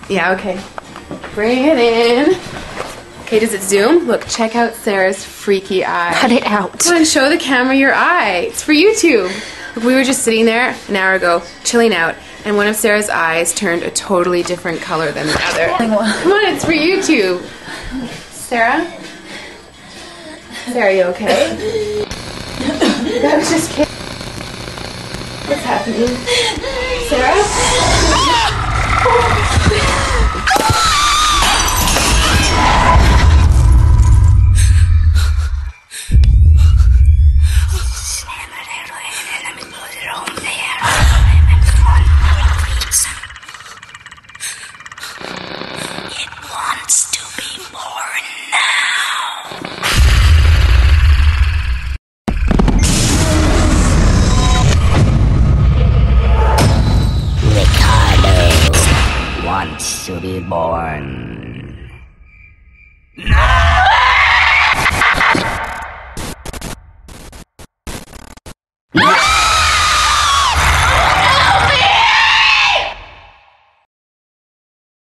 Yeah, okay. Bring it in. Okay, does it zoom? Look, check out Sarah's freaky eye. Cut it out. Come on, show the camera your eye. It's for YouTube. Look, we were just sitting there an hour ago, chilling out, and one of Sarah's eyes turned a totally different color than the other. Come on, it's for YouTube. Sarah? Sarah, are you okay? That was just kidding. What's happening? Sarah? It wants to be born now. Ricardo wants to be born. No!